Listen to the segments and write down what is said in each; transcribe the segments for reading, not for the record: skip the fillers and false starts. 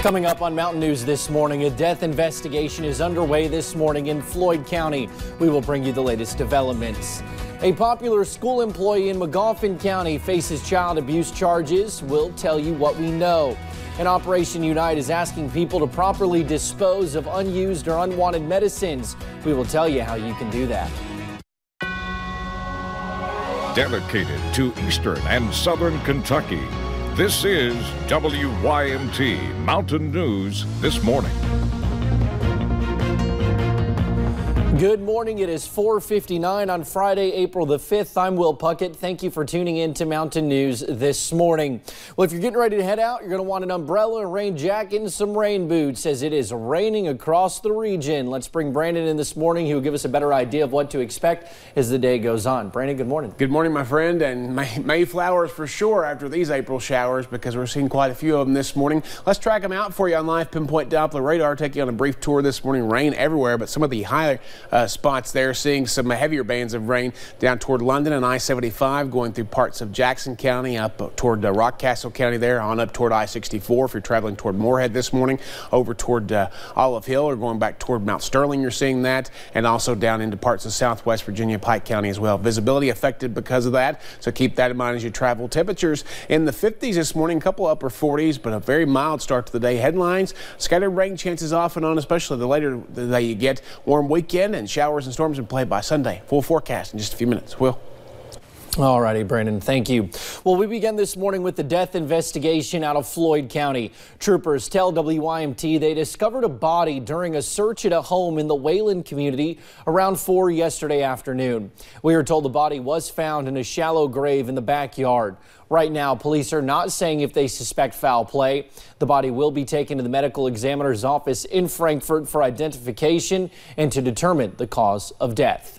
Coming up on Mountain News this morning, a death investigation is underway this morning in Floyd County. We will bring you the latest developments. A popular school employee in Magoffin County faces child abuse charges. We'll tell you what we know. And Operation Unite is asking people to properly dispose of unused or unwanted medicines. We will tell you how you can do that. Dedicated to Eastern and Southern Kentucky, this is WYMT Mountain News This Morning. Good morning. It is 4:59 on Friday, April the 5th. I'm Will Puckett. Thank you for tuning in to Mountain News this morning. Well, if you're getting ready to head out, you're going to want an umbrella, a rain jacket, and some rain boots as it is raining across the region. Let's bring Brandon in this morning. He will give us a better idea of what to expect as the day goes on. Brandon, good morning. Good morning, my friend, and Mayflowers for sure after these April showers because we're seeing quite a few of them this morning. Let's track them out for you on live pinpoint Doppler radar. Take you on a brief tour this morning. Rain everywhere, but some of the higher spots there, seeing some heavier bands of rain down toward London and I-75, going through parts of Jackson County, up toward Rockcastle County there, on up toward I-64 if you're traveling toward Moorhead this morning, over toward Olive Hill or going back toward Mount Sterling, you're seeing that, and also down into parts of Southwest Virginia, Pike County as well. Visibility affected because of that, so keep that in mind as you travel. Temperatures in the 50s this morning, a couple upper 40s, but a very mild start to the day. Headlines, scattered rain chances off and on, especially the later the day you get. Warm weekend and showers and storms in play by Sunday. Full forecast in just a few minutes. Will. All righty, Brandon, thank you. Well, we begin this morning with the death investigation out of Floyd County. Troopers tell WYMT they discovered a body during a search at a home in the Wayland community around 4 yesterday afternoon. We are told the body was found in a shallow grave in the backyard. Right now, police are not saying if they suspect foul play. The body will be taken to the medical examiner's office in Frankfort for identification and to determine the cause of death.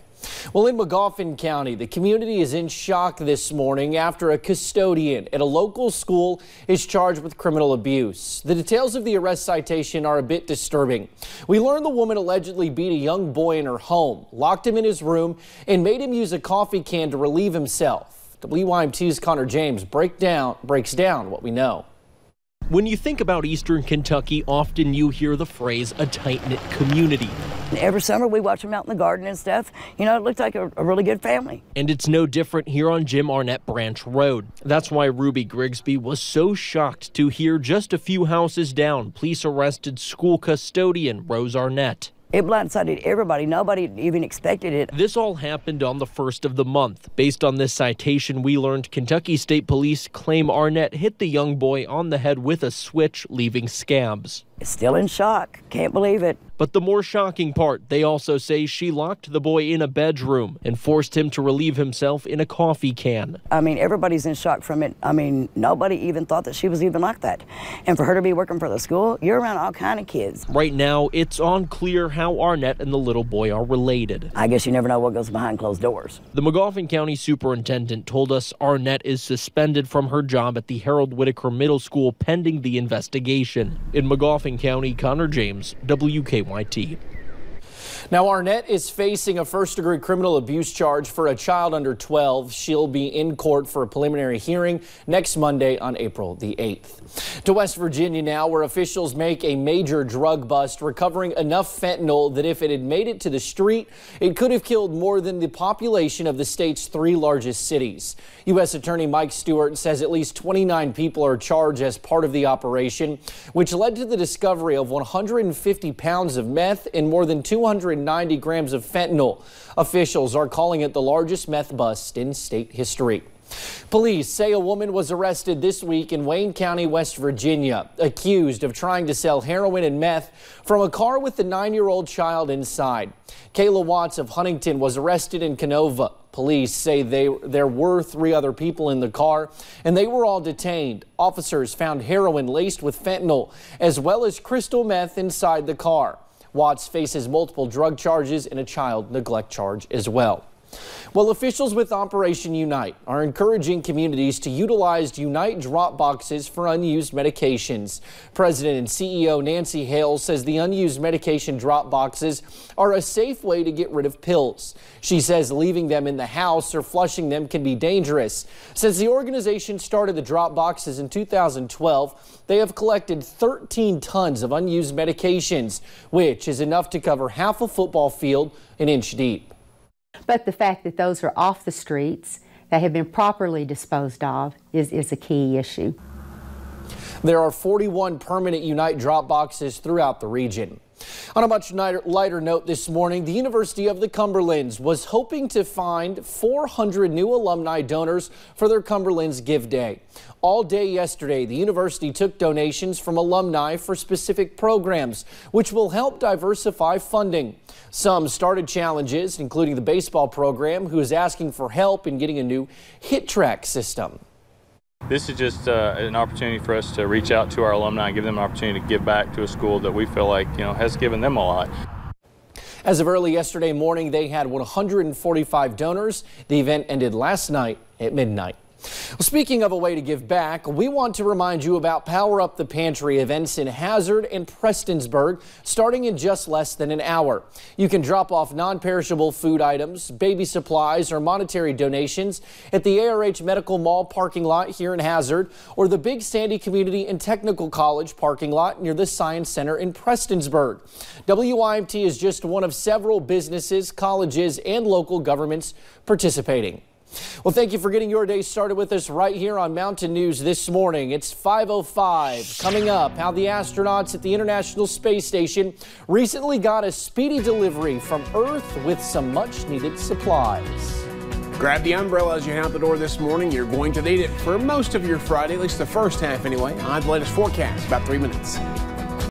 Well, in Magoffin County, the community is in shock this morning after a custodian at a local school is charged with criminal abuse. The details of the arrest citation are a bit disturbing. We learned the woman allegedly beat a young boy in her home, locked him in his room, and made him use a coffee can to relieve himself. WYMT's Connor James breaks down what we know. When you think about Eastern Kentucky, often you hear the phrase a tight-knit community. Every summer we watch them out in the garden and stuff. You know, it looked like a really good family. And it's no different here on Jim Arnett Branch Road. That's why Ruby Grigsby was so shocked to hear just a few houses down, police arrested school custodian Rose Arnett. It blindsided everybody. Nobody even expected it. This all happened on the 1st of the month. Based on this citation, we learned Kentucky State Police claim Arnett hit the young boy on the head with a switch, leaving scabs. Still in shock. Can't believe it. But the more shocking part, they also say she locked the boy in a bedroom and forced him to relieve himself in a coffee can. I mean, everybody's in shock from it. I mean, nobody even thought that she was even like that. And for her to be working for the school, you're around all kind of kids. Right now, it's unclear how Arnett and the little boy are related. I guess you never know what goes behind closed doors. The Magoffin County Superintendent told us Arnett is suspended from her job at the Harold Whitaker Middle School pending the investigation. In Magoffin County, Connor James, WKYT. Now, Arnett is facing a first-degree criminal abuse charge for a child under 12. She'll be in court for a preliminary hearing next Monday on April the 8th. To West Virginia now, where officials make a major drug bust, recovering enough fentanyl that if it had made it to the street, it could have killed more than the population of the state's 3 largest cities. U.S. Attorney Mike Stewart says at least 29 people are charged as part of the operation, which led to the discovery of 150 pounds of meth and more than 290 grams of fentanyl. Officials are calling it the largest meth bust in state history. Police say a woman was arrested this week in Wayne County, West Virginia, accused of trying to sell heroin and meth from a car with the 9-year-old child inside. Kayla Watts of Huntington was arrested in Canova. Police say there were 3 other people in the car, and they were all detained. Officers found heroin laced with fentanyl, as well as crystal meth inside the car. Watts faces multiple drug charges and a child neglect charge as well. Well, officials with Operation Unite are encouraging communities to utilize Unite drop boxes for unused medications. President and CEO Nancy Hale says the unused medication drop boxes are a safe way to get rid of pills. She says leaving them in the house or flushing them can be dangerous. Since the organization started the drop boxes in 2012, they have collected 13 tons of unused medications, which is enough to cover half a football field an inch deep. But the fact that those are off the streets, that have been properly disposed of, is a key issue. There are 41 permanent Unite drop boxes throughout the region. On a much lighter note this morning, the University of the Cumberlands was hoping to find 400 new alumni donors for their Cumberlands Give Day. All day yesterday, the university took donations from alumni for specific programs, which will help diversify funding. Some started challenges, including the baseball program, who is asking for help in getting a new hit track system. This is just an opportunity for us to reach out to our alumni and give them an opportunity to give back to a school that we feel like, has given them a lot. As of early yesterday morning, they had 145 donors. The event ended last night at midnight. Well, speaking of a way to give back, we want to remind you about Power Up the Pantry events in Hazard and Prestonsburg starting in just less than an hour. You can drop off non-perishable food items, baby supplies, or monetary donations at the ARH Medical Mall parking lot here in Hazard or the Big Sandy Community and Technical College parking lot near the Science Center in Prestonsburg. WYMT is just one of several businesses, colleges, and local governments participating. Well, thank you for getting your day started with us right here on Mountain News this morning. It's 5:05. Coming up, how the astronauts at the International Space Station recently got a speedy delivery from Earth with some much-needed supplies. Grab the umbrella as you head out the door this morning. You're going to need it for most of your Friday, at least the first half anyway. I'll have the latest forecast about 3 minutes.